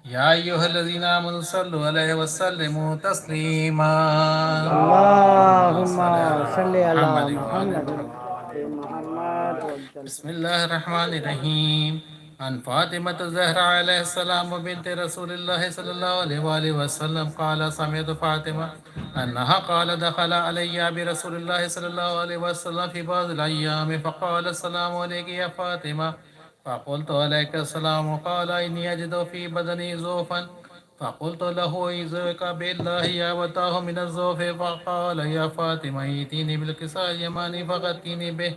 يا أيها الذين آمنوا صلوا عليه وسلموا تسليما. اللهم اللهم صل على صل محمد على وآل محمد محمد. محمد بسم الله الرحمن الرحيم. عن فاطمة الزهراء عليه السلام بنت رسول الله صلى الله عليه وآله وسلم قال سمعت فاطمة أنها قال دخل علي برسول الله صلى الله عليه وسلم في بعض الأيام فقال السلام عليك يا فاطمة، فقلت عليك السلام، قال إني أجد في بدني زوفا، فقلت له إيذك بالله يا وتاه من الزوف، فقال يا فاطمة ائتيني بالكساء اليماني فغطيني به،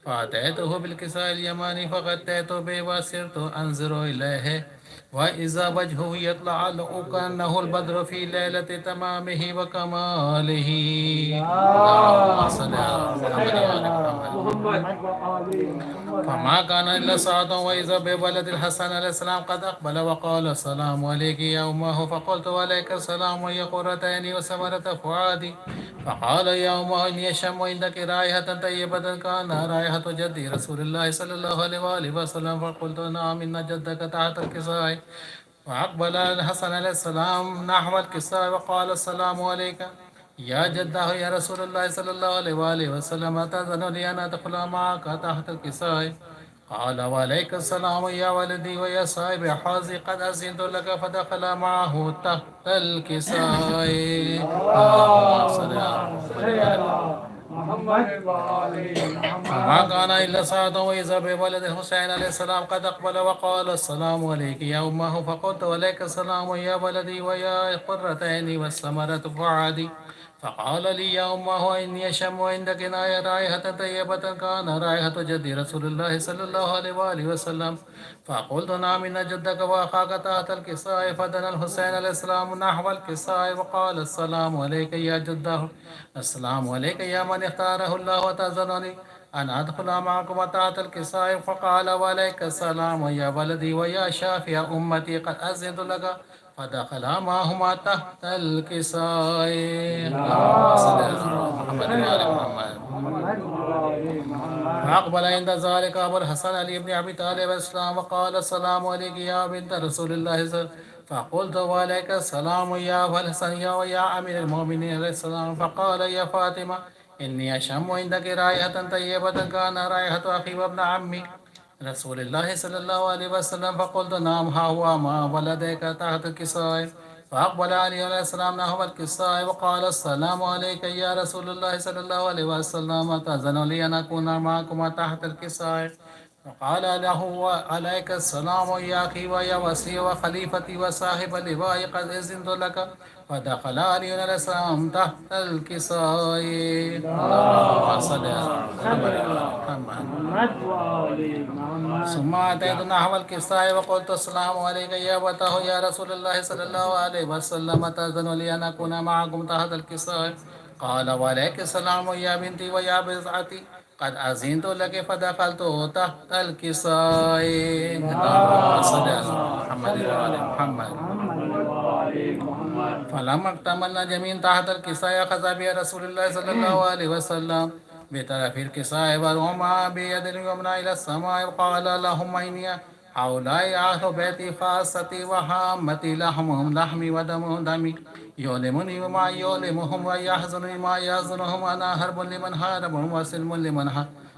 فأتيته بالكساء اليماني فغطيته به وسرت أنظر إليه وإذا وجهه يطلع له كأنه البدر في ليلة تمامه وكماله. اللهم صل على محمد وآل محمد. فما كان إلا ساعة وإذا بولد الحسن عليه السلام قد أقبل وقال السلام عليك يا أمه، فقلت وعليك السلام وهي قرة عيني وثمرة فؤادي، فقال يا أمه إني أشم عندك رائحة طيبة كان رائحة جدي رسول الله صلى الله عليه وآله وسلم، فقلت نعم إن جدك تحت الكساء. فأقبل الحسن عليه السلام نحو الكساء وقال السلام عليك يا جده يا رسول الله صلى الله عليه وآله وسلم، أتأذن لي أن أدخل معك تحت الكساء؟ قال وعليك السلام يا ولدي ويا صاحب حازي، قد أذنت لك، فدخل معه تحت الكساء. اللهم صل على محمد وما كان إلا ساعة وإذا بولد الحسين عليه السلام قد أقبل وقال السلام عليك يا أمه، فقلت عليك السلام يا ولدي ويا قرة عيني والثمرة فؤادي، فقال لي يا أمه إني أشم عندك رائحة طيبة كان رائحة جدي رسول الله صلى الله عليه وآله وسلم، فقلت نعم إن جدك وأخاك تحت الكساء، فدنا الحسين عليه السلام نحو الكساء وقال السلام عليك يا جده، السلام عليك يا من اختاره الله، وتأذنني أن أدخل معكم تحت الكساء؟ فقال وعليك السلام يا ولدي ويا شافي أمتي، قد أذنت لك، فدخل معهما تحت الكساء. اللهم صل على محمد وآل محمد. فأقبل عند ذلك أبو الحسن علي بن أبي طالب السلام وقال السلام عليك يا بنت رسول الله صلى الله عليه وسلم، فقلت وعليك السلام يا أبا الحسن يا ويا أمير المؤمنين عليه السلام، فقال يا فاطمة إني أشم عندك رائحة طيبة كان رائحة أخي وابن عمي رسول الله صلى الله عليه وسلم، فقلت نعم ها هو ما ولديك تحت الكساء. فأقبل علي عليه السلام نحو الكساء وقال السلام عليك يا رسول الله صلى الله عليه وسلم، تأذن لي أن أكون معكما تحت الكساء؟ فقال له عليك السلام يا أخي ويا وسي وخليفتي وصاحب اللواء، قد أذنت لك، فدخل علي عليه السلام تحت الكساء. اللهم صل على محمد ثم أتيت نحو الكساء وقلت السلام عليك يا أبتاه يا رسول الله صلى الله عليه وسلم، تأذن لي أن أكون معكم تحت الكساء؟ قال وعليك السلام يا بنتي ويا بضعتي، قد أذنت لك، فدخلت تحت الكساء. اللهم صل على محمد وآل محمد. فلما اكتملنا جميعا تحت الكساء أخذ بي رسول الله صلى الله عليه وسلم بطرف الكساء ورمى بيد اليمنى إلى السماء وقال اللهم إني هؤلاء أهل بيتي خاصتي وهامتي، لحمهم لحمي ودمهم دمي، يؤلمني وما يؤلمهم ويحزنني ما يحزنهم، أنا حرب لمن حاربهم وسلم لمن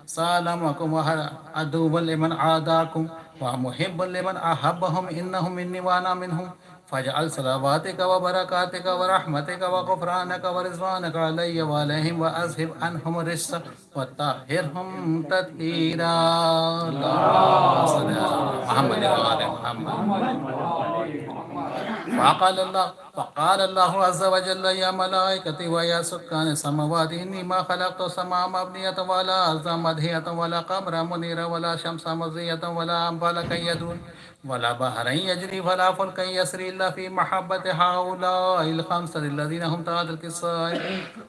سالمكم وعدو لمن عاداكم ومحب لمن أحبهم، إنهم مني وأنا منهم، فاجعل صلواتك وبركاتك ورحمتك وغفرانك ورضوانك علي وعليهم، وأذهب عنهم الرجس وطهرهم تطهيرا. اللهم صل على محمد وآل محمد. فقال الله عز وجل يا ملائكتي ويا سكان السماوات إني ما خلقت السماء مبنية ولا أرض مدهية ولا قمرا منيرا ولا شمس مضية ولا فلكا يدور ولا بحرا يجري ولا فلكا يسري إلا في محبة هؤلاء الخمسة الذين هم تحت الكساء.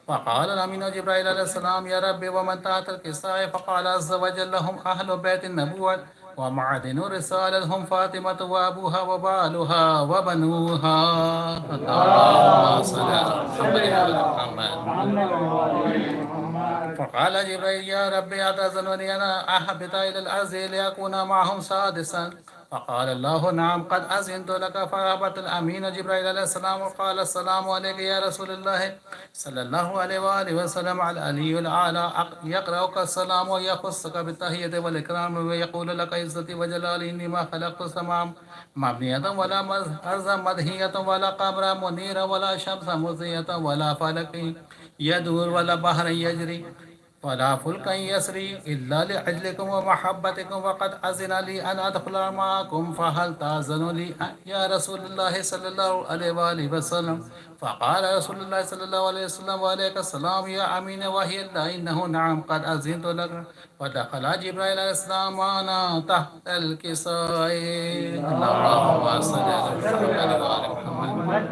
فقال الأمين جبرائيل عليه السلام يا ربي ومن تحت الكساء؟ فقال عز وجل هم أهل بيت النبوة ومعدن رسالة، هم فاطمة وأبوها وبالها وبنوها. اللهم صل على محمد. فقال جبريل يا ربي أتأذن لي أن أهبط إلى الأرض ليكون معهم سادسا؟ فقال الله نعم قد أذنت لك. فأهبط الأمين جبرائيل عليه السلام وقال السلام عليك يا رسول الله صلى الله عليه وآله وسلم. على العلي الأعلى يقرأك السلام ويخصك بالتحية والإكرام ويقول لك عزتي وجلالي إني ما خلقت السماء مبنية ولا أرضا مدهية ولا قمرا منيرا ولا شمس مضية ولا فلك يدور ولا بحر يجري ولا فلك يسري إلا لأجلكم ومحبتكم. وقد أذن لي أن أدخل معكم فهل تأذن لي يا رسول الله صلى الله عليه وآله وسلم. فقال رسول الله صلى الله عليه وسلم وعليك السلام يا أمين وحي الله إنه نعم قد أذنت لك. ودخل جبرائيل عليه السلام وأنا تحت الكساء. اللهم صل على محمد وآل محمد.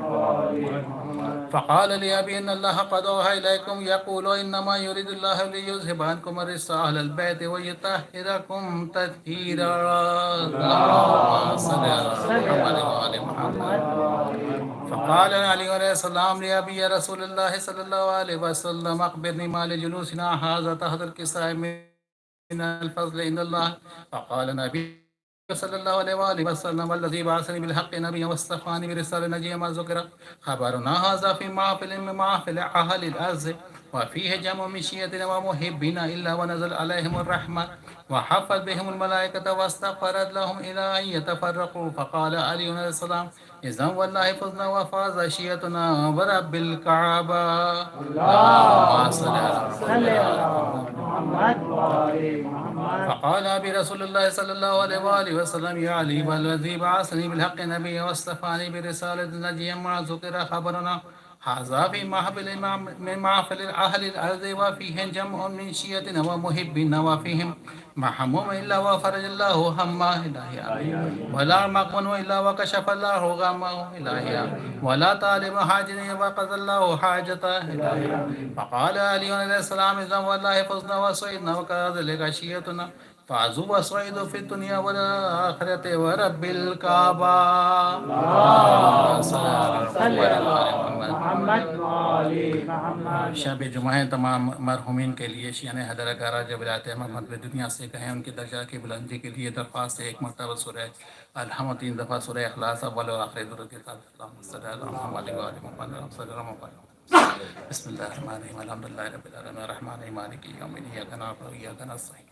فقال لي أبي إن الله قد أوحى إليكم يقول إنما يريد الله ليذهب عنكم الرجس أهل البيت ويطهركم تطهيرا. اللهم صل على محمد وآل محمد. فقال علي عليه السلام لأبي يا رسول الله صلى الله عليه وسلم أخبرني ما لجلوسنا هذا تحت الكساء من الفضل عند الله. فقال النبي صلى الله عليه وآله وسلم والذي بعثني بالحق نبيا واصطفاني برسالة نجيا ما ذكر خبرنا هذا في محفل من محافل أهل الأرض وفيه جمع من شيعتنا ومحبنا إلا ونزل عليهم الرحمة وحفظ بهم الملائكة واستغفرت لهم إلى أن يتفرقوا. فقال علي عليه السلام إذن والله فزنا وفاز شيعتنا ورب الكعبة. اللهم صل على محمد. فقال برسول الله صلى الله عليه وآله وسلم يا علي والذي بعثني بالحق نبيا واصطفاني برسالة نجيا ما ذكر خبرنا هذا في محفل من محفل أهل الأرض وفيه جمع من شيعتنا ومحبنا وفيهم محموم إلا وفرج الله همه إلهي ولا مقمن إلا وكشف الله غمه إلهي ولا طالب حاجة وقضى الله حاجته إلهي. فقال علي عليه السلام إذن والله فزنا وصعدنا وكذلك شيعتنا فعزوا وصعدوا في الدنيا والآخرة ورب الكعبة. اللهم صل على محمد شب جمعہ تمام مرحومین کے لیے شیعہ حیدر گارہ جب ولایت محمد میں دنیا سے گئے ان کے درجہ کی بلندی کے لیے درخواست ہے ایک مرتبہ سورہ الحمد 3 دفعہ سورہ اخلاص اول و آخر درود کے ساتھ اللہم صلی اللہ علیہ وسلم. بسم اللہ الرحمن الرحیم الحمدللہ رب العالمین الرحمن الرحیم مالک یوم الدین ایاک نعبد و ایاک نستعین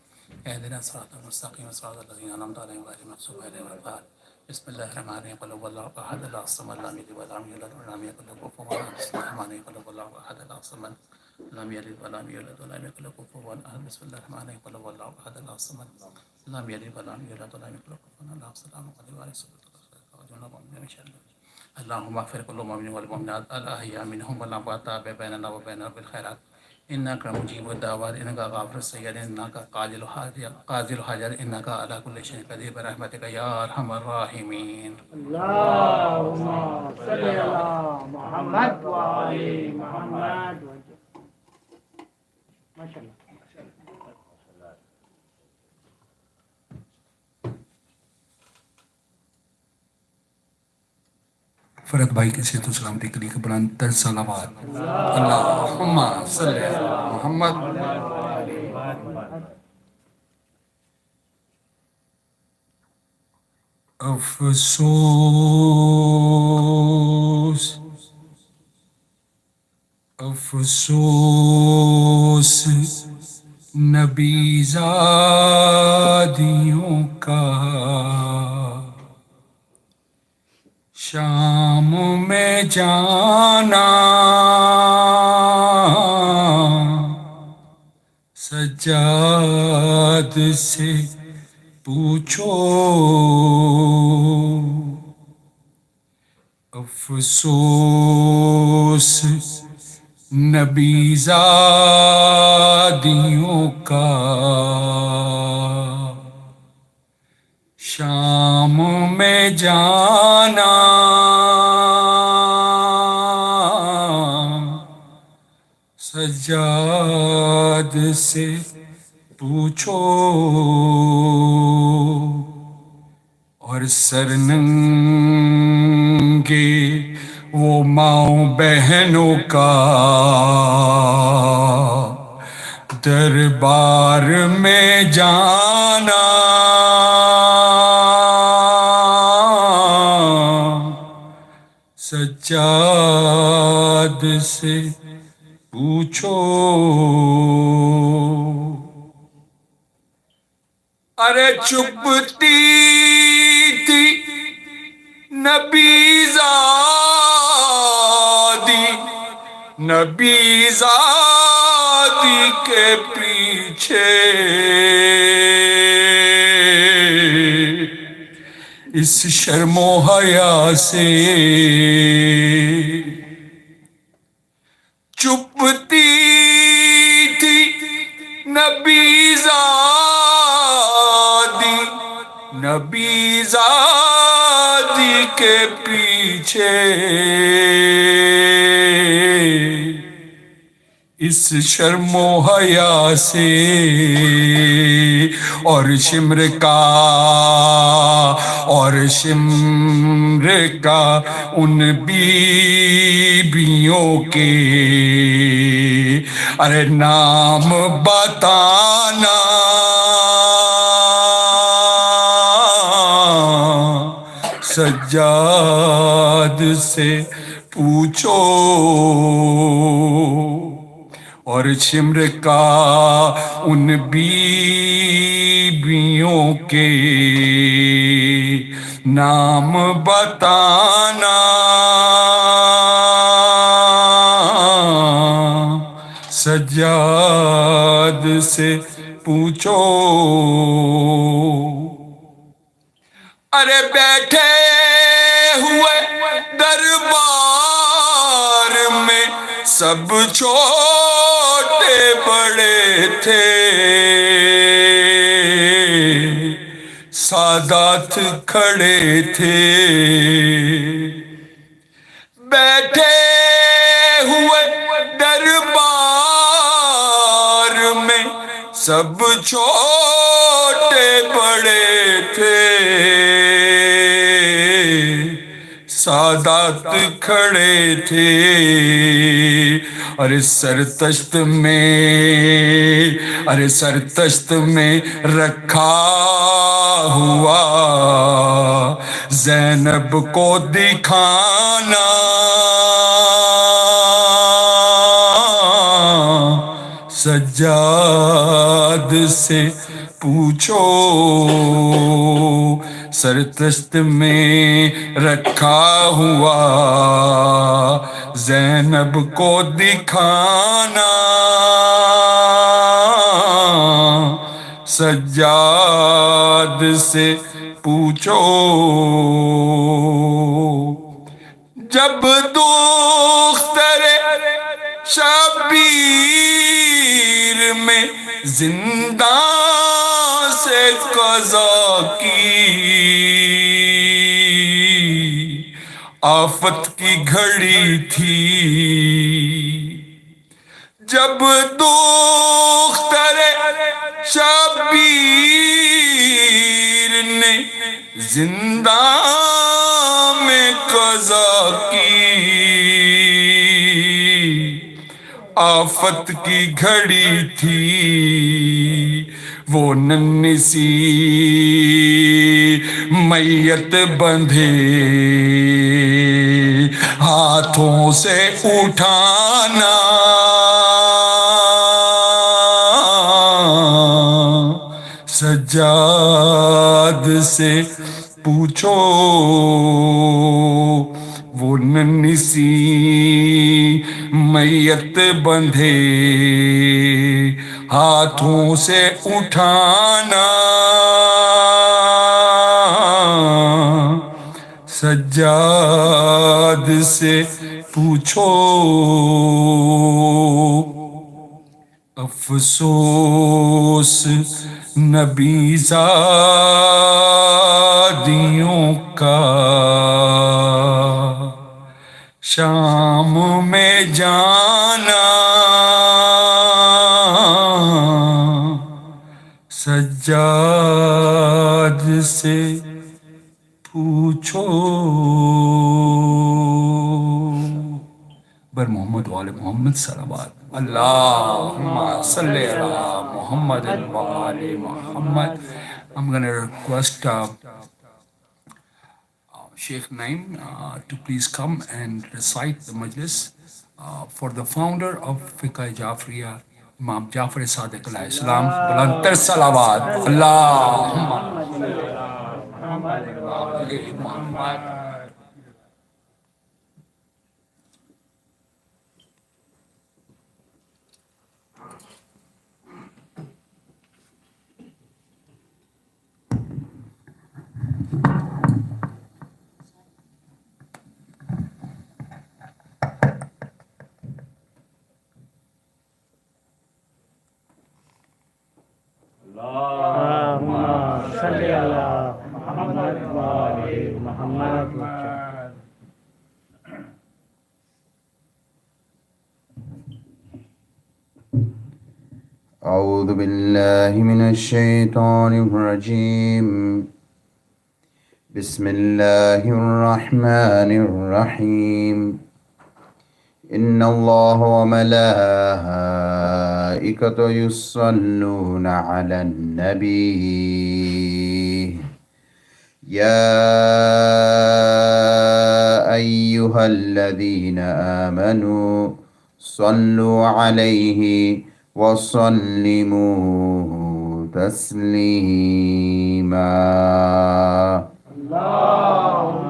اهدنا الصراط المستقیم صراط الذین انعمت علیہم غیر المغضوب علیہم ولا الضالین. بسم اللہ الرحمن الرحیم قل هو الله احد الله الصمد لم يلد ولم يولد ولم يكن له كفوا احد. بسم اللہ الرحمن الرحیم قل هو الله احد الله الصمد لم يلد ولم يولد ولم يكن له كفوا احد. بسم الله الرحمن الرحیم قل هو الله احد الله الصمد لم يلد ولم يولد ولم يكن له كفوا احد. السلام علیکم ورحمۃ اللہ وبرکاتہ. اللهم اغفر كل مؤمن والمؤمنات الأحياء منهم والأموات تابع بيننا وبينهم بالخيرات إنك مجيب الدعوات إنك غافر السيئات إنك قاضي الحاجات إنك على كل شيء قدير برحمتك يا أرحم الراحمين. اللهم صل على محمد وآل محمد. ما شاء الله. فرد بھائی کی صحت و سلامتی کے لیے بلند تر صلوات. اللہم صلی علی محمد. افسوس نبی زادیوں کا شام میں جانا سجاد سے پوچھو. افسوس نبی زادیوں کا شام میں جانا سجاد سے پوچھو. اور سرننگے وہ ماؤں بہنوں کا دربار میں جانا سجاد سے پوچھو ارے چپتی تھی نبی زادی کے پیچھے اس شرم و حیا سے چپتی تھی نبی زادی کے پیچھے اس شرم و حیا سے اور شمر کا ان بیبیوں کے ارے نام بتانا سجاد سے پوچھو اور شمر کا ان بیبیوں کے نام بتانا سجاد سے پوچھو ارے بیٹھے ہوئے دربار میں سب چھوٹے بڑے تھے سادات کھڑے تھے بیٹھے ہوئے دربار میں سب چھوٹے بڑے تھے سادات کھڑے تھے ارے سرتشت میں رکھا ہوا زینب کو دکھانا سجاد سے پوچھو سرتشت میں رکھا ہوا زینب کو دکھانا سجاد سے پوچھو جب دختر شبیر میں زندان سے قضا کی آفت کی گھڑی تھی جب دختر شبیر نے زندان میں قضا کی آفت کی گھڑی تھی وہ ننھی سی میت بندھے ہاتھوں سے اٹھانا سجاد سے پوچھو وہ ننھی سی میت بندھے ہاتھوں سے اٹھانا سجاد سے پوچھو افسوس نبی زادیوں کا شام میں جانا سجاد سے پوچھو بر محمد وآل محمد صلوات اللہم صلی علی محمد وآل محمد. I'm going to request Sheikh Naim to please come and recite the Majlis for the founder of Fiqah Jaffaria, Imam Jafar Sadiq alayhi salam. Bulantar salawat. Allahumma salli ala Muhammad. اللهم صل على محمد وآل محمد. أعوذ بالله من الشيطان الرجيم. بسم الله الرحمن الرحيم. إن الله وملائكته يصلون على النبي يا أيها الذين آمنوا صلوا عليه وسلموا تسليما. اللهم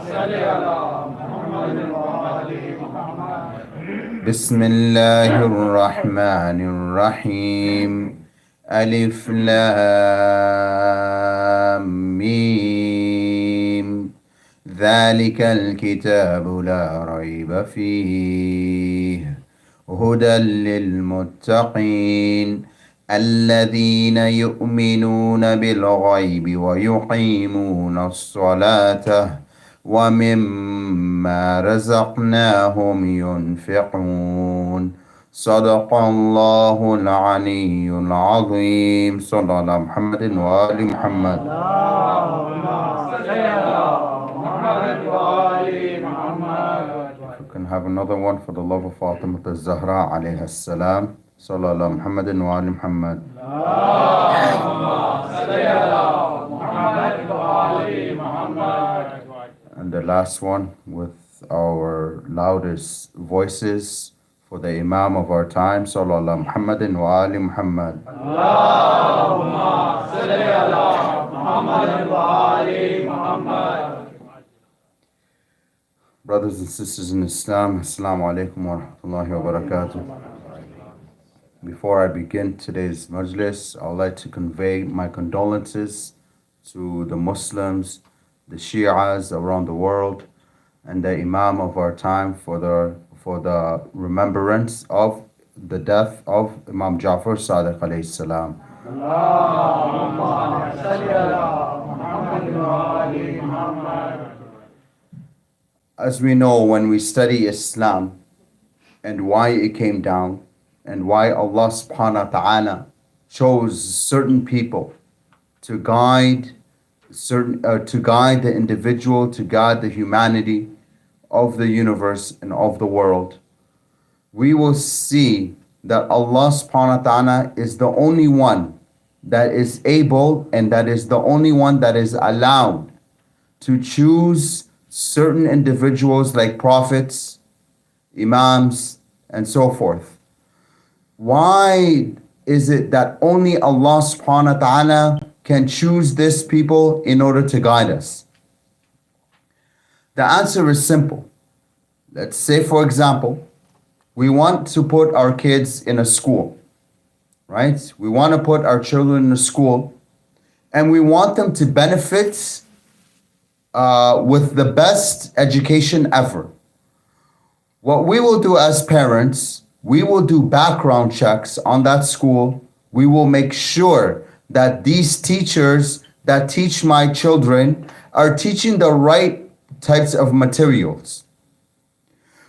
صل على محمد وآل محمد. بسم الله الرحمن الرحيم. ألف لام ميم. ذلك الكتاب لا ريب فيه هدى للمتقين الذين يؤمنون بالغيب ويقيمون الصلاة ومما رزقناهم ينفقون. صدق الله العلي العظيم. صلى الله على محمد وآل محمد. اللهم صل على محمد وآل محمد. If we can have another one for the love of Fatima al-Zahra alayha salam. صلى الله على محمد وآل محمد. اللهم صل على محمد وآل محمد. And the last one with our loudest voices for the Imam of our time. صلى الله على محمد وآل محمد. اللهم صل على محمد وآل محمد. Brothers and sisters in Islam, Assalamu alaikum wa rahmatullahi wa barakatuh. Before I begin today's majlis, I would like to convey my condolences to the Muslims, the Shias around the world, and the Imam of our time for the remembrance of the death of Imam Jafar Sadiq alayhi salam. اللهم صل على محمد وآل محمد. As we know, when we study Islam and why it came down and why Allah subhanahu wa ta'ala chose certain people to guide the individual, to guide the humanity of the universe and of the world, we will see that Allah subhanahu wa ta'ala is the only one that is able and that is the only one that is allowed to choose certain individuals like prophets, imams, and so forth. Why is it that only Allah subhanahu wa ta'ala can choose these people in order to guide us? The answer is simple. Let's say, for example, we want to put our kids in a school, right? We want to put our children in a school and we want them to benefit with the best education ever. What we will do as parents, we will do background checks on that school. We will make sure that these teachers that teach my children are teaching the right types of materials.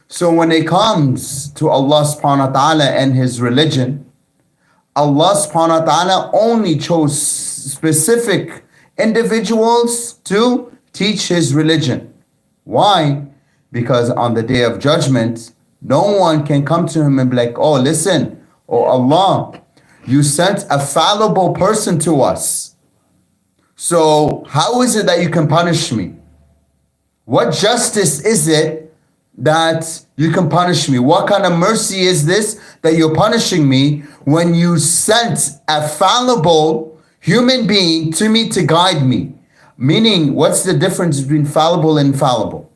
So when it comes to Allah subhanahu wa ta'ala and His religion, Allah subhanahu wa ta'ala only chose specific individuals to teach His religion. Why? Because on the day of judgment, no one can come to Him and be like, oh, listen, oh Allah, you sent a fallible person to us. So how is it that you can punish me? What justice is it that you can punish me? What kind of mercy is this that you're punishing me when you sent a fallible human being to me to guide me? Meaning, what's the difference between fallible and infallible?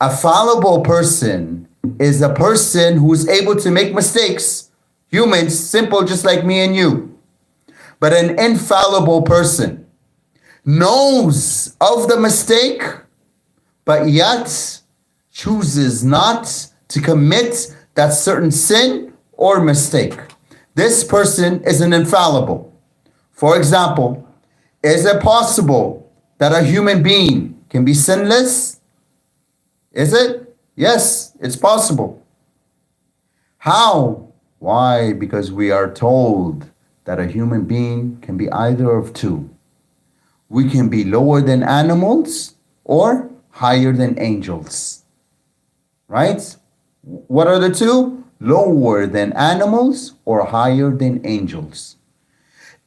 A fallible person is a person who's able to make mistakes. Humans, simple, just like me and you. But an infallible person knows of the mistake, but yet chooses not to commit that certain sin or mistake. This person is an infallible. For example, is it possible that a human being can be sinless? Is it? Yes, it's possible. How? Why? Because we are told that a human being can be either of two. We can be lower than animals or higher than angels. Right? What are the two? Lower than animals or higher than angels.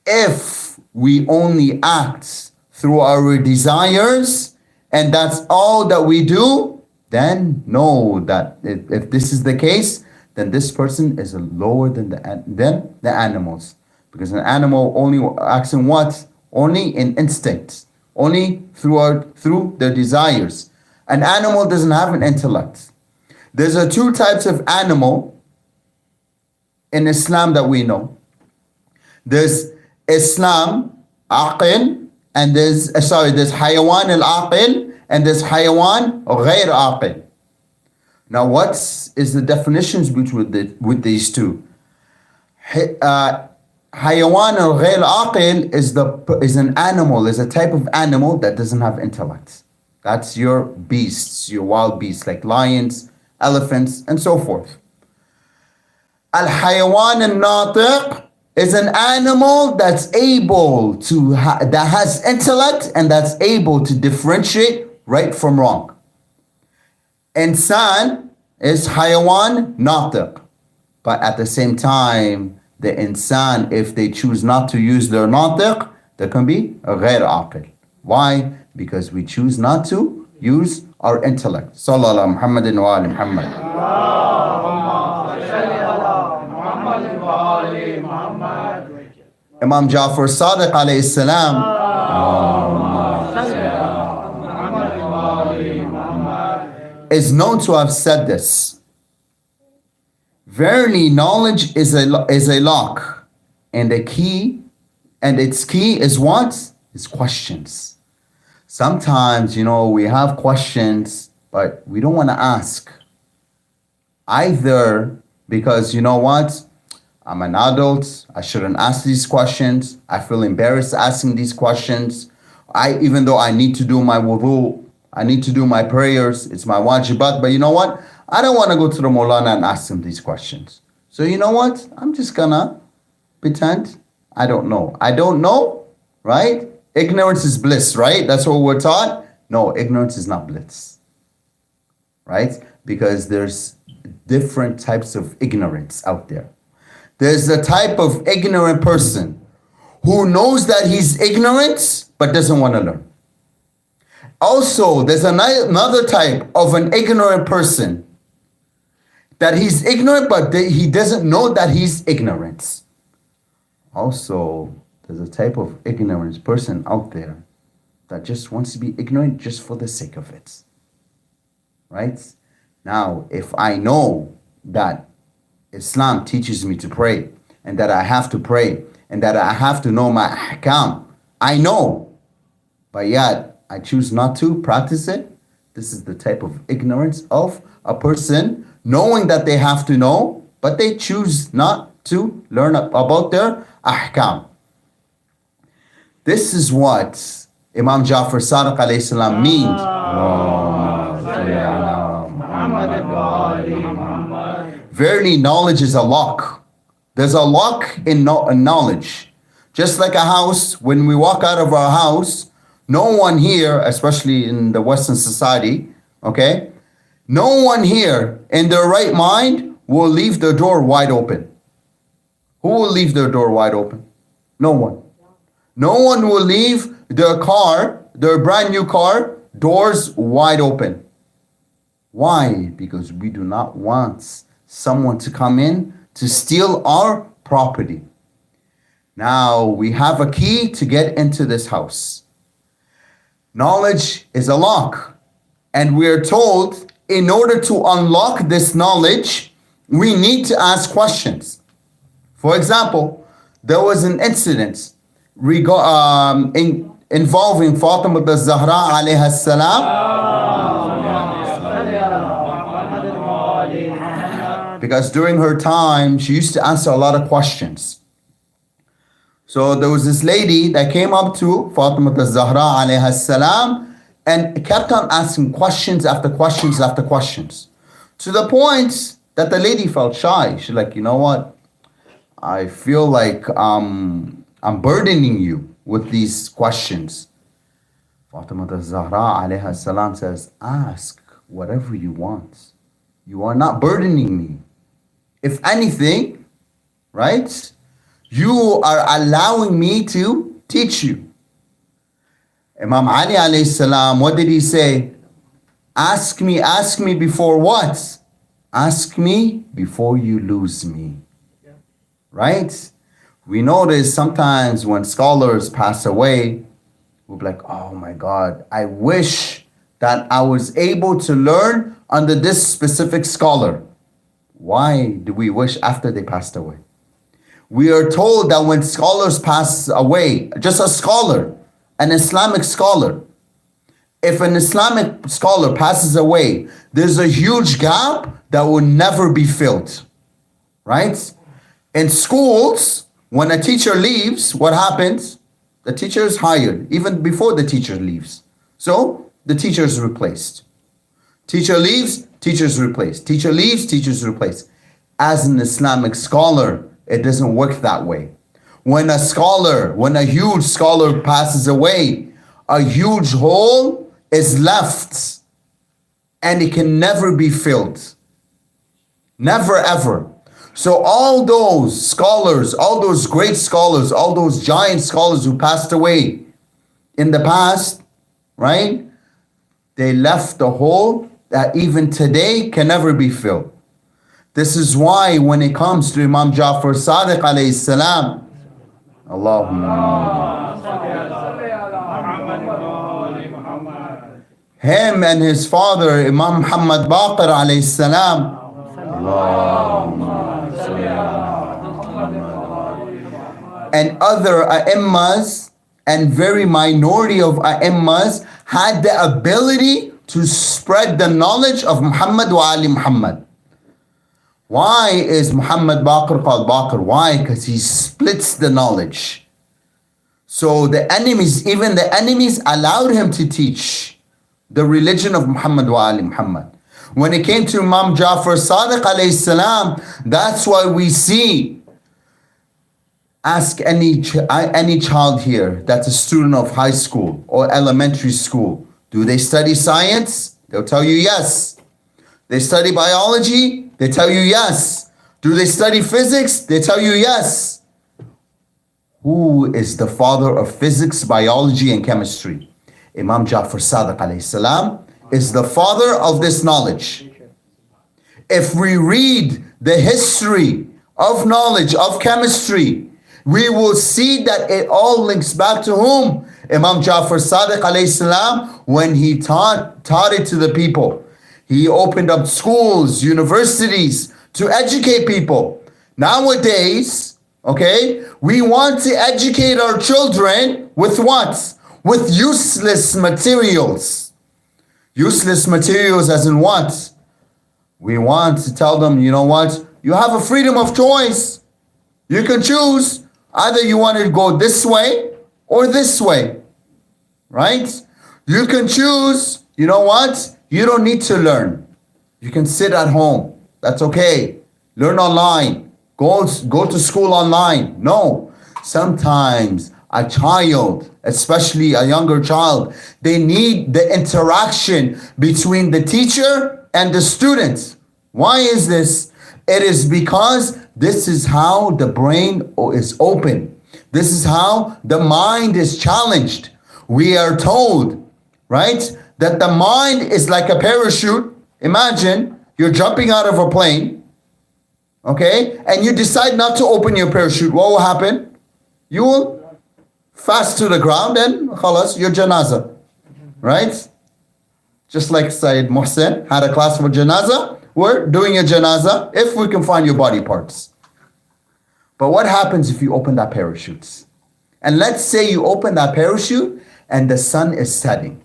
If we only act through our desires and that's all that we do, then know that if this is the case, then this person is lower than the animals. Because an animal only acts in what? Only in instinct, only through their desires. An animal doesn't have an intellect. There's two types of animal in Islam that we know. There's Islam aqil, and there's hayawan al-aqil, and there's hayawan ghayr aqil. Now, what is the definitions with these two? Hayawan or ghayr aqil is an animal, is a type of animal that doesn't have intellect. That's your beasts, your wild beasts, like lions, elephants, and so forth. Al-hayawan al-natiq is an animal that's able to, that has intellect and that's able to differentiate right from wrong. Insan is hayawan natiq. But at the same time, the insan, if they choose not to use their natiq, there can be a ghayr aqil. Why? Because we choose not to use our intellect. Sallallahu Muhammadin wa ali Muhammad. Imam Jafar Sadiq alayhi salam is known to have said this. Verily, knowledge is a lock, and its key is what? Is questions. Sometimes, we have questions, but we don't want to ask. Either because, I'm an adult, I shouldn't ask these questions. I feel embarrassed asking these questions. Even though I need to do my wudu, I need to do my prayers, it's my wajibat, but you know what? I don't want to go to the Maulana and ask him these questions. So you know what? I'm just gonna pretend I don't know. I don't know, right? Ignorance is bliss, right? That's what we're taught. No, ignorance is not bliss, right? Because there's different types of ignorance out there. There's a type of ignorant person who knows that he's ignorant but doesn't want to learn. Also, there's another type of an ignorant person that he's ignorant but he doesn't know that he's ignorant. Also, there's a type of ignorant person out there that just wants to be ignorant just for the sake of it. Right? Now, if I know that Islam teaches me to pray, and that I have to pray, and that I have to know my ahkam, I know, but yet I choose not to practice it. This is the type of ignorance of a person knowing that they have to know, but they choose not to learn about their ahkam. This is what Imam Jafar Sadiq alayhi salam means. Verily, knowledge is a lock. There's a lock in knowledge. Just like a house, when we walk out of our house, no one here, especially in the Western society, okay, no one here in their right mind will leave their door wide open. Who will leave their door wide open? No one. No one will leave their car, their brand new car, doors wide open. Why? Because we do not want someone to come in to steal our property. Now we have a key to get into this house. Knowledge is a lock. And we are told in order to unlock this knowledge, we need to ask questions. For example, there was an incident involving Fatima al-Zahra alayha salam. Because during her time, she used to answer a lot of questions. So there was this lady that came up to Fatima al-Zahra alayha salam and kept on asking questions after questions after questions. To the point that the lady felt shy. She's like, you know what? I feel like I'm burdening you with these questions. Fatima al-Zahra alayha salam says, ask whatever you want. You are not burdening me. If anything, right? You are allowing me to teach you. Imam Ali alayhi salam, what did he say? Ask me before what? Ask me before you lose me. Right? We notice sometimes when scholars pass away, we'll be like, oh my God, I wish that I was able to learn under this specific scholar. Why do we wish after they passed away? We are told that when scholars pass away, just a scholar, an Islamic scholar, if an Islamic scholar passes away, there's a huge gap that will never be filled, right? In schools, when a teacher leaves, what happens? The teacher is hired even before the teacher leaves. So the teacher is replaced. Teacher leaves, teacher is replaced. Teacher leaves, teacher is replaced. As an Islamic scholar, it doesn't work that way. When a huge scholar passes away, a huge hole is left and it can never be filled. Never ever. So all those scholars, all those great scholars, all those giant scholars who passed away in the past, right? They left a hole that even today can never be filled. This is why when it comes to Imam Jafar Sadiq alayhi salam, Allahumma, him and his father Imam Muhammad Baqir alayhi salam, and other A'immas and very minority of A'immas had the ability to spread the knowledge of Muhammad wa Ali Muhammad. Why is Muhammad Baqir called Baqir? Why? Because he splits the knowledge. So the enemies, even the enemies allowed him to teach the religion of Muhammad wa Ali Muhammad. When it came to Imam Jafar Sadiq alayhi salam, that's why we see, ask any child here that's a student of high school or elementary school, do they study science? They'll tell you yes. They study biology? They tell you yes. Do they study physics? They tell you yes. Who is the father of physics, biology, and chemistry? Imam Jafar Sadiq alayhi salam is the father of this knowledge. If we read the history of knowledge of chemistry, we will see that it all links back to whom? Imam Jafar Sadiq alayhi salam, when he taught it to the people. He opened up schools, universities to educate people. Nowadays, okay, we want to educate our children with what? With useless materials. Useless materials as in what? We want to tell them, you know what? You have a freedom of choice. You can choose. Either you want to go this way or this way, right? You can choose, you know what? You don't need to learn. You can sit at home. That's okay. Learn online. Go to school online. No. Sometimes a child, especially a younger child, they need the interaction between the teacher and the student. Why is this? It is because this is how the brain is open. This is how the mind is challenged. We are told, right, that the mind is like a parachute. Imagine you're jumping out of a plane, okay, and you decide not to open your parachute. What will happen? You will fast to the ground and khalas, your janazah, right? Just like Sayyid Mohsen had a class for janazah, we're doing a janazah if we can find your body parts. But what happens if you open that parachute? And let's say you open that parachute and the sun is setting.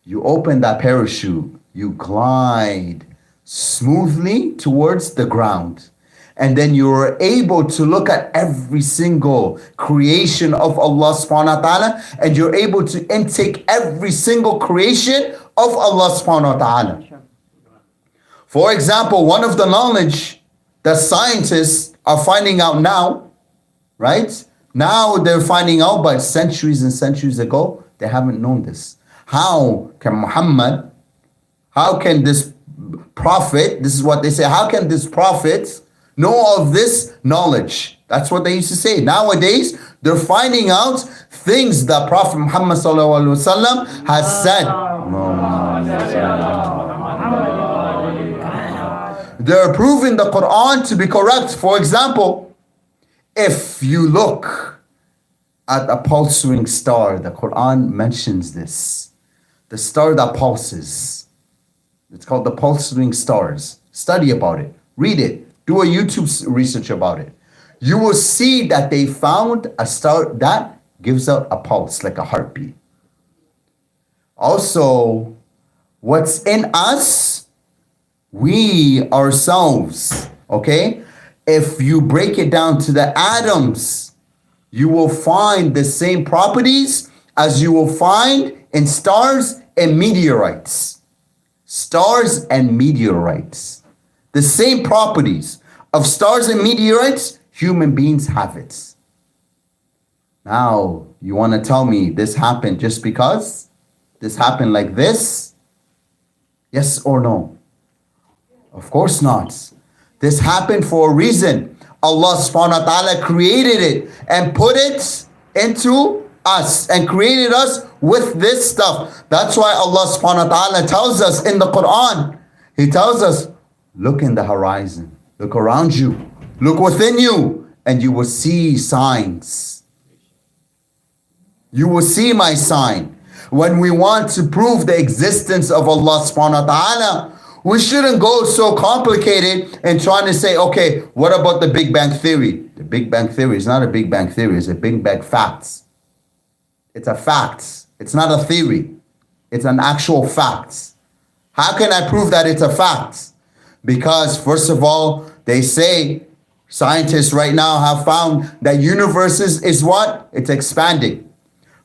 You open that parachute, you glide smoothly towards the ground. And then you're able to look at every single creation of Allah subhanahu wa ta'ala, and you're able to intake every single creation of Allah subhanahu wa ta'ala. For example, one of the knowledge that scientists are finding out now, right? Now they're finding out, but centuries and centuries ago, they haven't known this. How can Muhammad, how can this prophet, this is what they say, how can this prophet know of this knowledge? That's what they used to say. Nowadays, they're finding out things that Prophet Muhammad sallallahu alaihi wasallam has said. They're proving the Quran to be correct. For example, if you look at a pulsing star, the Quran mentions this. The star that pulses. It's called the pulsing stars. Study about it. Read it. Do a YouTube research about it. You will see that they found a star that gives out a pulse, like a heartbeat. Also, what's in us, we ourselves, okay? If you break it down to the atoms, you will find the same properties as you will find in stars and meteorites. Stars and meteorites. The same properties of stars and meteorites, human beings have it. Now, you want to tell me this happened just because? This happened like this? Yes or no? Of course not. This happened for a reason. Allah subhanahu wa ta'ala created it and put it into us and created us with this stuff. That's why Allah subhanahu wa ta'ala tells us in the Quran, He tells us, look in the horizon, look around you, look within you, and you will see signs. You will see my sign. When we want to prove the existence of Allah subhanahu wa ta'ala, we shouldn't go so complicated and trying to say, okay, what about the Big Bang Theory? The Big Bang Theory is not a Big Bang Theory, it's a Big Bang facts. It's a fact. It's not a theory. It's an actual fact. How can I prove that it's a fact? Because first of all, they say, scientists right now have found that universes is what? It's expanding.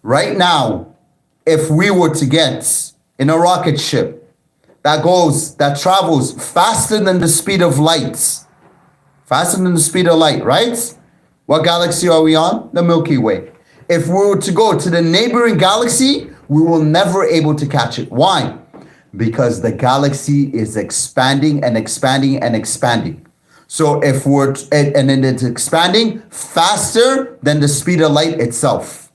Right now, if we were to get in a rocket ship that travels faster than the speed of light, right? What galaxy are we on? The Milky Way. If we were to go to the neighboring galaxy, we will never able to catch it. Why? Because the galaxy is expanding and expanding and expanding. So if and then it's expanding faster than the speed of light itself.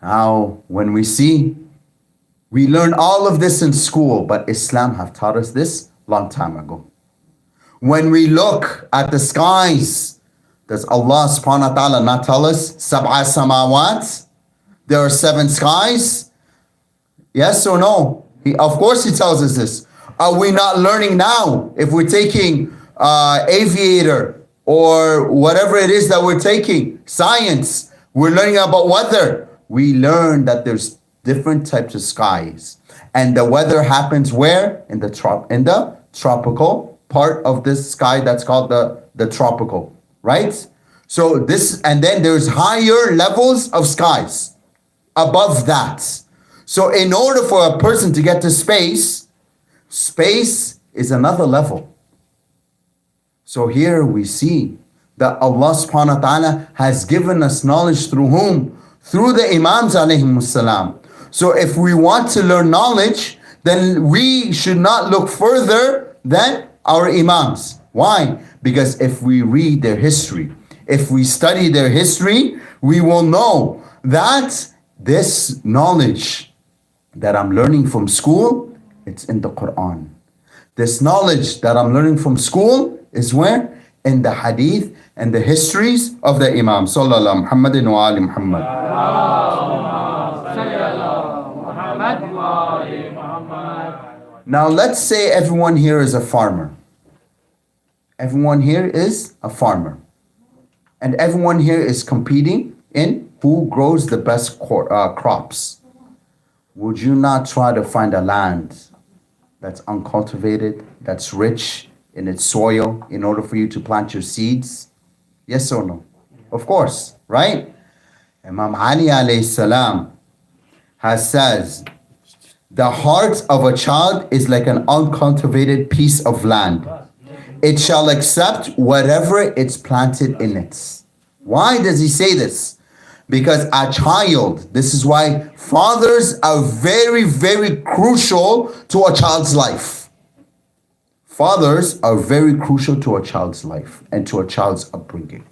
Now, when we learn all of this in school, but Islam have taught us this long time ago. When we look at the skies, does Allah subhanahu wa ta'ala not tell us, Sab'a samawat? There are 7 skies? Yes or no? Of course he tells us this. Are we not learning now? If we're taking aviator or whatever it is that we're taking, science, we're learning about weather. We learn that there's different types of skies. And the weather happens where? In the tropical part of this sky that's called the tropical, right? So this, and then there's higher levels of skies above that. So in order for a person to get to space is another level. So here we see that Allah subhanahu wa ta'ala has given us knowledge through whom? Through the Imams alayhimus salam. So if we want to learn knowledge, then we should not look further than our Imams. Why? Because if we read their history, if we study their history, we will know that this knowledge that I'm learning from school, it's in the Quran. This knowledge that I'm learning from school is where? In the hadith and the histories of the Imam. Sallallahu Muhammadin wa ali Muhammad. Now let's say everyone here is a farmer. Everyone here is a farmer. And everyone here is competing in who grows the best crops. Would you not try to find a land that's uncultivated, that's rich in its soil in order for you to plant your seeds? Yes or no? Of course, right? Imam Ali alayhi salam has says, the heart of a child is like an uncultivated piece of land. It shall accept whatever it's planted in it. Why does he say this? Because a child, this is why fathers are very, very crucial to a child's life. Fathers are very crucial to a child's life and to a child's upbringing.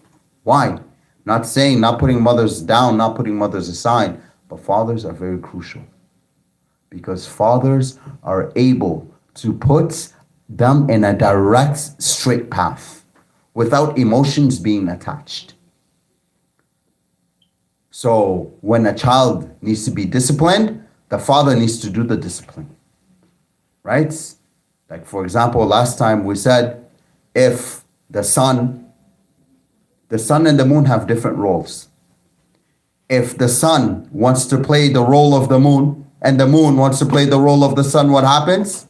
Why? Not saying, not putting mothers down, not putting mothers aside, but fathers are very crucial. Because fathers are able to put them in a direct, straight path without emotions being attached. So when a child needs to be disciplined, the father needs to do the discipline, right? Like for example, last time we said, if the sun and the moon have different roles. If the sun wants to play the role of the moon and the moon wants to play the role of the sun, what happens?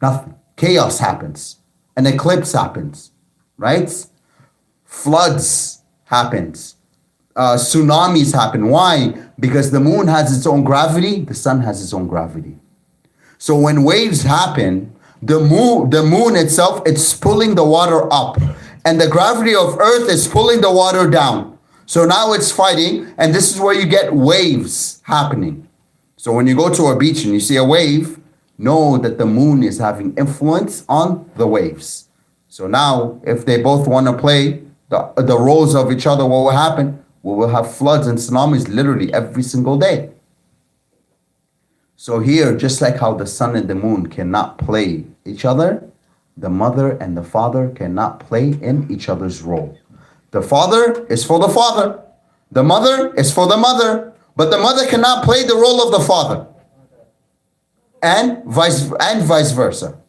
Nothing. Chaos happens. An eclipse happens, right? Floods happens. Tsunamis happen. Why? Because the moon has its own gravity, the sun has its own gravity. So when waves happen, the moon itself, it's pulling the water up. And the gravity of earth is pulling the water down. So now it's fighting, and this is where you get waves happening. So when you go to a beach and you see a wave, know that the moon is having influence on the waves. So now, if they both want to play the roles of each other, what will happen? We will have floods and tsunamis literally every single day. So here, just like how the sun and the moon cannot play each other, the mother and the father cannot play in each other's role. The father is for the father. The mother is for the mother. But the mother cannot play the role of the father. And vice versa.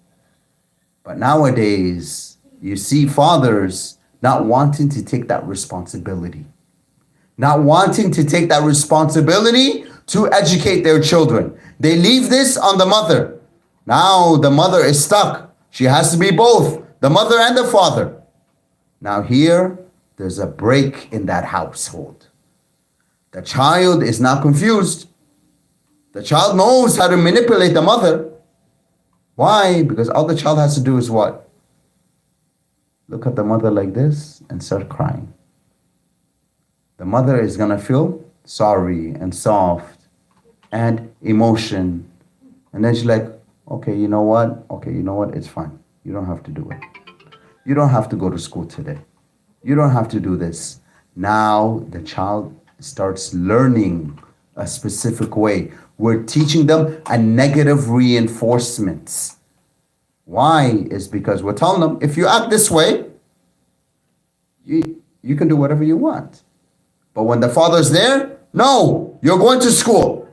But nowadays, you see fathers not wanting to take that responsibility. Not wanting to take that responsibility to educate their children. They leave this on the mother. Now the mother is stuck. She has to be both, the mother and the father. Now here, there's a break in that household. The child is not confused. The child knows how to manipulate the mother. Why? Because all the child has to do is what? Look at the mother like this and start crying. The mother is going to feel sorry and soft and emotion. And then she's like, okay, you know what? Okay, you know what? It's fine. You don't have to do it. You don't have to go to school today. You don't have to do this. Now the child starts learning a specific way. We're teaching them a negative reinforcement. Why? Is because we're telling them, if you act this way, you can do whatever you want. But when the father's there, no, you're going to school.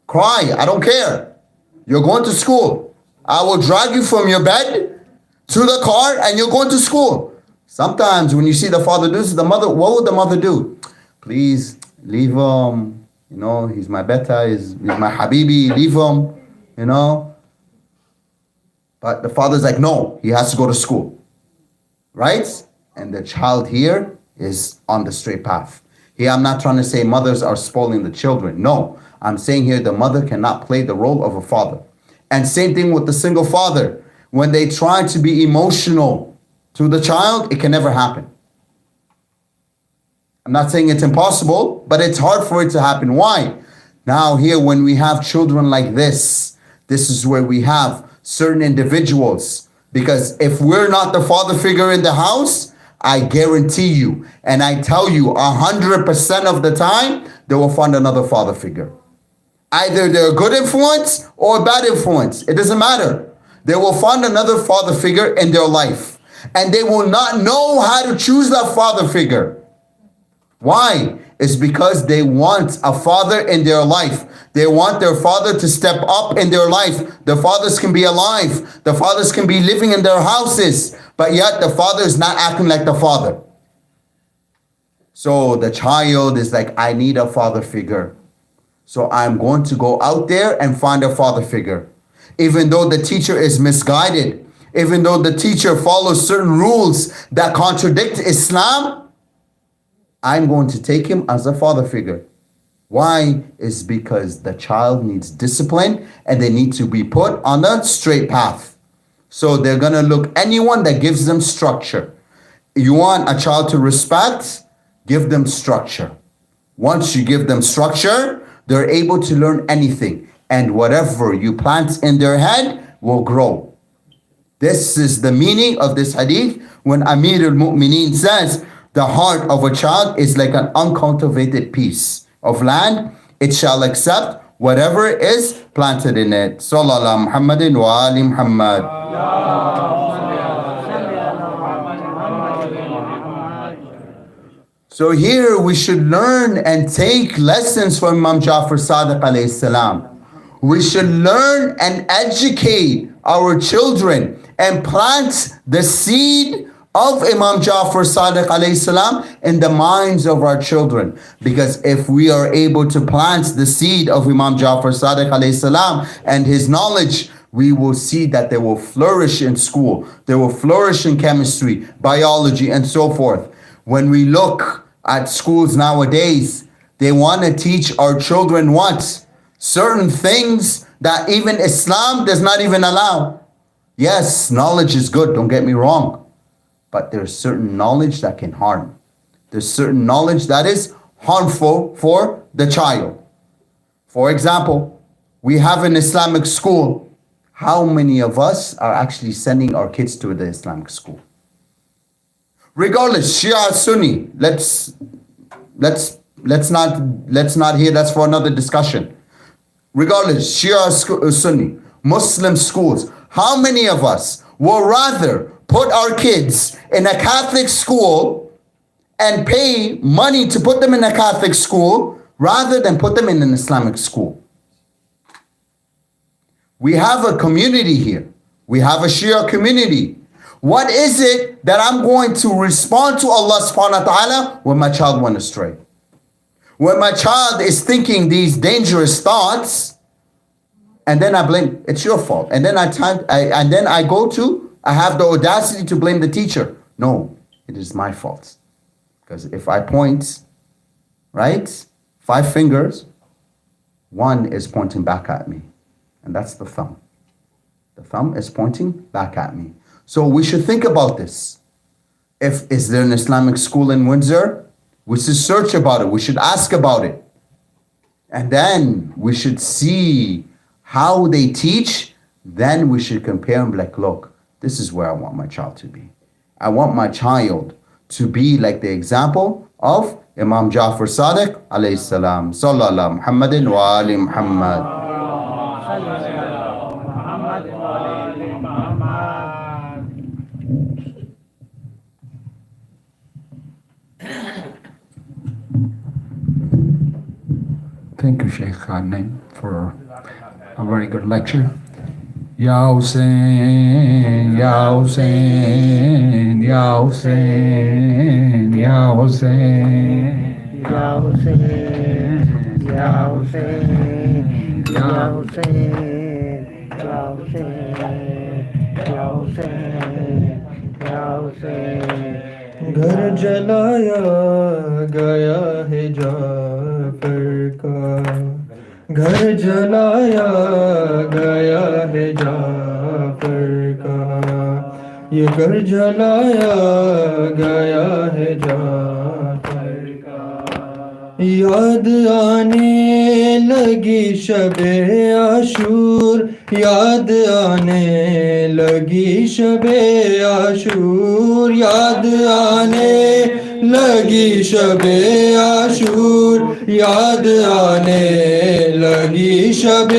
Cry, I don't care. You're going to school. I will drag you from your bed to the car and you're going to school. Sometimes when you see the father do this, the mother, what would the mother do? Please leave him. You know, he's my beta, he's my habibi, leave him, you know. But the father's like, no, he has to go to school. Right? And the child here is on the straight path. Here, I'm not trying to say mothers are spoiling the children. No, I'm saying here the mother cannot play the role of a father. And same thing with the single father. When they try to be emotional to the child, it can never happen. I'm not saying it's impossible, but it's hard for it to happen. Why? Now here, when we have children like this is where we have certain individuals. Because if we're not the father figure in the house, I guarantee you, and I tell you 100% of the time, they will find another father figure. Either they're a good influence or a bad influence. It doesn't matter. They will find another father figure in their life, and they will not know how to choose that father figure. Why? It's because they want a father in their life. They want their father to step up in their life. The fathers can be alive. The fathers can be living in their houses, but yet the father is not acting like the father. So the child is like, I need a father figure. So I'm going to go out there and find a father figure. Even though the teacher is misguided, even though the teacher follows certain rules that contradict Islam, I'm going to take him as a father figure. Why? Is because the child needs discipline and they need to be put on a straight path. So they're going to look anyone that gives them structure. You want a child to respect? Give them structure. Once you give them structure, they're able to learn anything. And whatever you plant in their head will grow. This is the meaning of this hadith when Amir al-Mu'mineen says, the heart of a child is like an uncultivated piece of land. It shall accept whatever is planted in it. Sallallahu Muhammadin wa ali Muhammad. So here we should learn and take lessons from Imam Jafar Sadiq alayhi salam. We should learn and educate our children and plant the seed of Imam Jafar Sadiq alayhi salam in the minds of our children. Because if we are able to plant the seed of Imam Jafar Sadiq alayhi salam and his knowledge, we will see that they will flourish in school. They will flourish in chemistry, biology, and so forth. When we look at schools nowadays, they want to teach our children what? Certain things that even Islam does not even allow. Yes, knowledge is good, don't get me wrong. But there's certain knowledge that can harm. There's certain knowledge that is harmful for the child. For example, we have an Islamic school. How many of us are actually sending our kids to the Islamic school? Regardless, Shia, Sunni, let's not hear, that's for another discussion. Regardless, Shia, Sunni, Muslim schools, how many of us will rather put our kids in a Catholic school and pay money to put them in a Catholic school rather than put them in an Islamic school? We have a community here. We have a Shia community. What is it that I'm going to respond to Allah subhanahu wa ta'ala when my child went astray? When my child is thinking these dangerous thoughts, and then I blame, it's your fault. And then I have the audacity to blame the teacher. No, it is my fault. Because if I point, right, 5 fingers, one is pointing back at me. And that's the thumb. The thumb is pointing back at me. So we should think about this. Is there an Islamic school in Windsor? We should search about it. We should ask about it. And then we should see how they teach. Then we should compare and be like, look, this is where I want my child to be. I want my child to be like the example of Imam Jafar Sadiq alayhi salam. Sallallahu Muhammadin wa ali Muhammad. Thank you, Sheikh Khan, for a very good lecture. Ya Hussein, Ya Hussein, Ya Hussein, Ya Hussein, Ya Hussein, Ya Hussein, Ya Hussein, Ya Hussein, Ya Hussein, Ya Hussein. घर जलाया गया है जाफर का, घर जलाया गया है जाफर का, ये घर जलाया गया है जाफर का। याद आने लगी शबे आशूर, याद आने लगी शबे आशूर, याद आने لگی شب عاشور یاد آنے لگی شب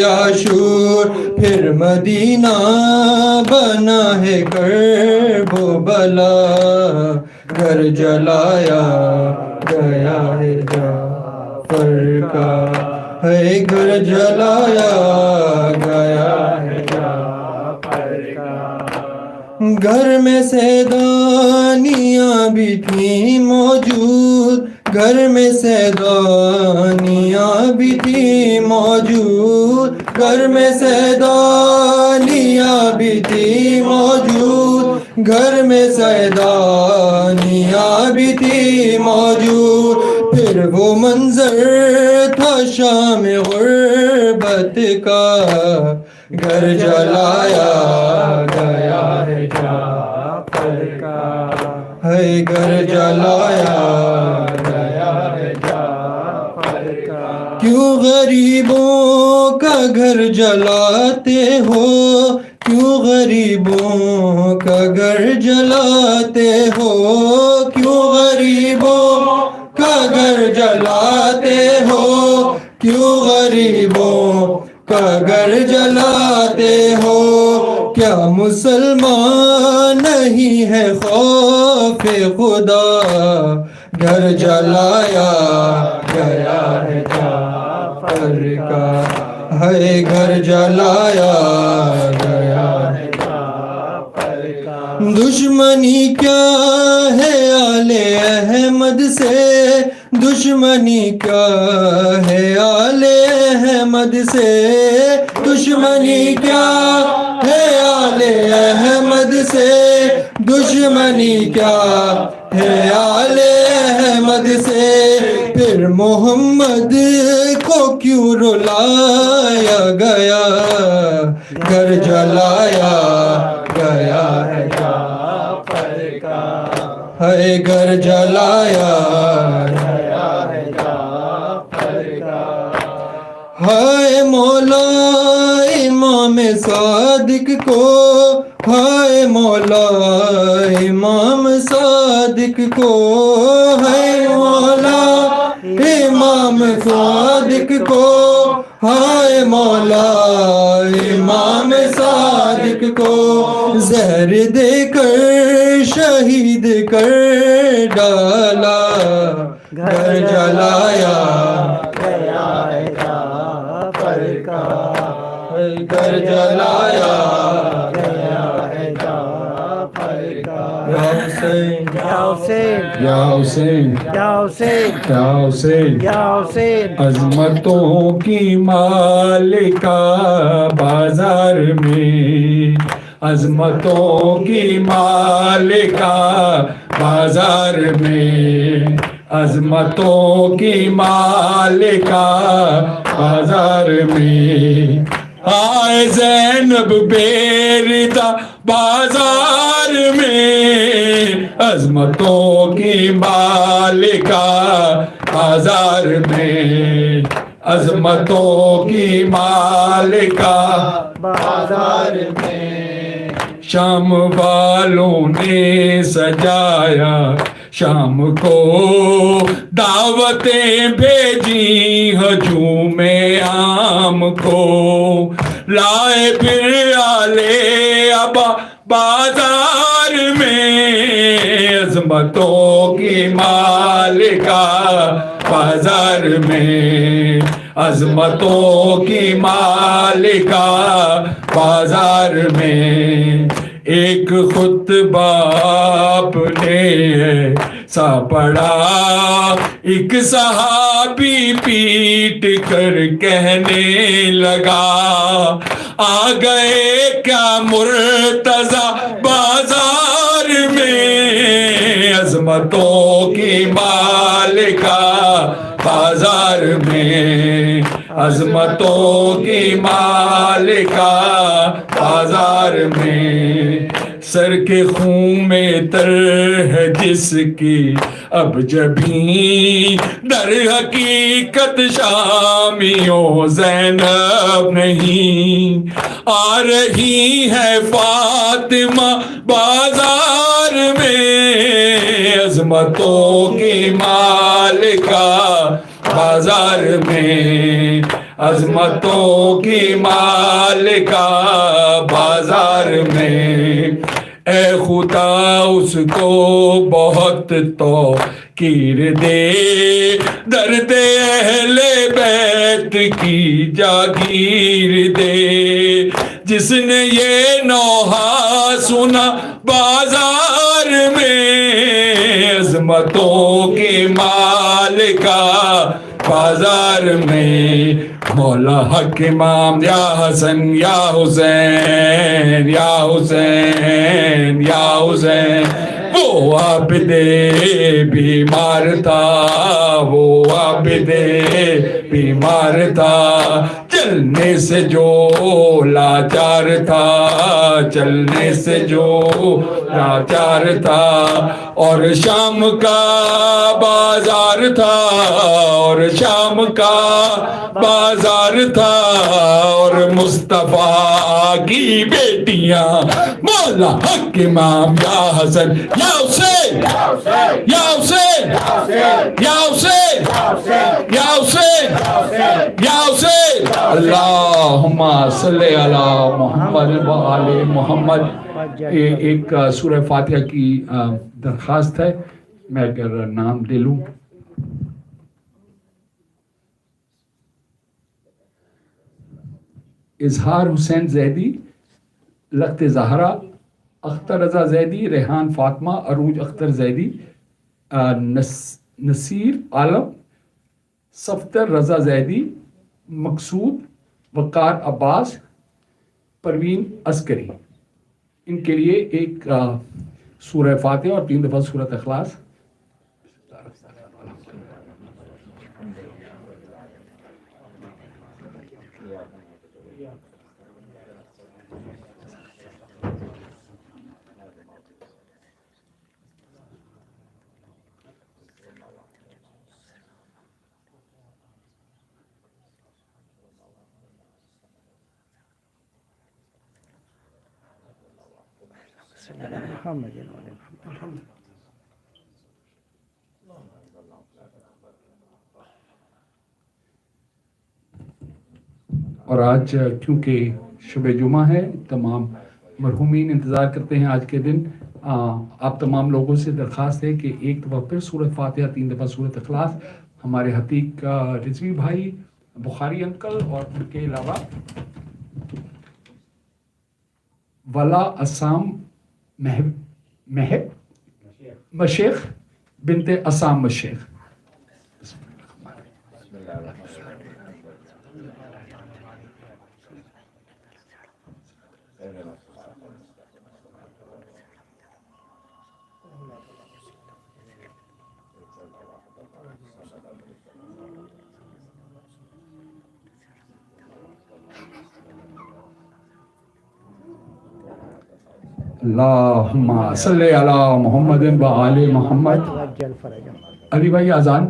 عاشور پھر مدینہ بنا ہے کرب و بلا گھر جلایا گیا ہے جعفر کا ہے گھر جلایا گیا ہے جعفر کا گھر میں سیدانیاں بھی تھیں موجود گھر میں سیدانیاں بھی تھیں موجود گھر میں سیدانیاں بھی تھیں موجود گھر میں سیدانیاں بھی تھیں موجود پھر وہ منظر تھا شام غربت کا گھر جلایا گیا ہے جعفر کا ہے گھر جلایا گیا ہے جعفر کا کیوں غریبوں کا گھر جلاتے ہو کیوں غریبوں کا گھر جلاتے ہو کیوں غریبوں کا گھر جلاتے ہو کیوں غریبوں کا گھر جلاتے ہو کیا مسلمان نہیں ہے خوف خدا گھر جلایا گیا ہے جعفر کا ہے گھر جلایا گیا ہے جعفر کا دشمنی کیا ہے آل احمد سے دشمنی کیا ہے آل احمد سے دشمنی کیا ہے آل احمد سے دشمنی کیا ہے آل احمد سے پھر محمد کو کیوں رلایا گیا گھر جلایا گیا ہے جعفر کا ہے گھر جلایا گیا ہے جعفر کا ہائے مولا امام صادق کو ہائے مولا امام صادق کو ہے مولا امام صادق کو ہائے مولا امام صادق کو زہر دے کر شہید کر ڈالا گھر جلایا گیا ہے جعفر کا گھر جلایا گیا ہے جعفر کا یا حسین یا حسین یا حسین یا حسین یا حسین یا حسین عظمتوں کی مالکہ بازار میں عظمتوں کی مالکہ بازار میں عظمتوں کی مالکہ بازار میں آئے زینب بیرتا بازار میں عظمتوں کی مالکہ بازار میں عظمتوں کی مالکہ بازار میں شام والوں نے سجایا شام کو دعوتیں بھیجی ہجوم عام کو لائے پھر آلے ابا بازار میں عظمتوں کی مالکہ بازار میں عظمتوں کی مالکہ بازار میں ایک خطبہ آپ نے سا پڑھا ایک صحابی پیٹ کر کہنے لگا آ گئے کیا مرتضی بازار میں عظمتوں کی مالکہ بازار میں عظمتوں کی مالکہ بازار میں سر کے خون میں تر ہے جس کی اب جبھی در حقیقت شامیوں زینب نہیں آ رہی ہے فاطمہ بازار میں عظمتوں کی مالکہ بازار میں، عظمتوں کی مالکہ بازار میں، اے خدا اس کو بہت توقیر دے، درد اہل بیت کی جاگیر دے، جس نے یہ نوحہ سنا بازار میں، عظمتوں کی مالکہ بازار میں، مولا حق امام یا حسن یا حسین یا حسین یا حسین، وہ عابد بیمار تھا، وہ عابد بیمار تھا، چلنے سے جو لاچار تھا، چلنے سے جو لاچار تھا، اور شام کا بازار تھا، اور شام کا بازار تھا، اور مصطفیٰ کی بیٹیاں مولا حق امام یا حسن یا حسین یا حسین یا حسین یا حسین یا حسین، اللہم صلی علی محمد و آل محمد۔ ایک سورہ فاتحہ کی درخواست ہے، میں اگر نام دے لوں۔ اظہار حسین زیدی، لخت زہرا، اختر رضا زیدی، ریحان فاطمہ، عروج اختر زیدی، نصیر عالم، صفتر رضا زیدی، مقصود، وقار عباس، پروین عسکری، ان کے لیے ایک سورہ فاتحہ اور 3 دفعہ سورۃ اخلاص۔ اور آج کیونکہ شب جمعہ ہے، تمام مرحومین انتظار کرتے ہیں آج کے دن۔ آپ تمام لوگوں سے درخواست ہے کہ ایک دفعہ پھر سورۃ فاتحہ، 3 دفعہ سورۃ اخلاص، ہمارے حتیق رضوی بھائی، بخاری انکل، اور ان کے علاوہ ولا اسام مشیخ بنت اسام مشیخ۔ اللہم صلی علی محمد و آل محمد۔ علی بھائی اذان۔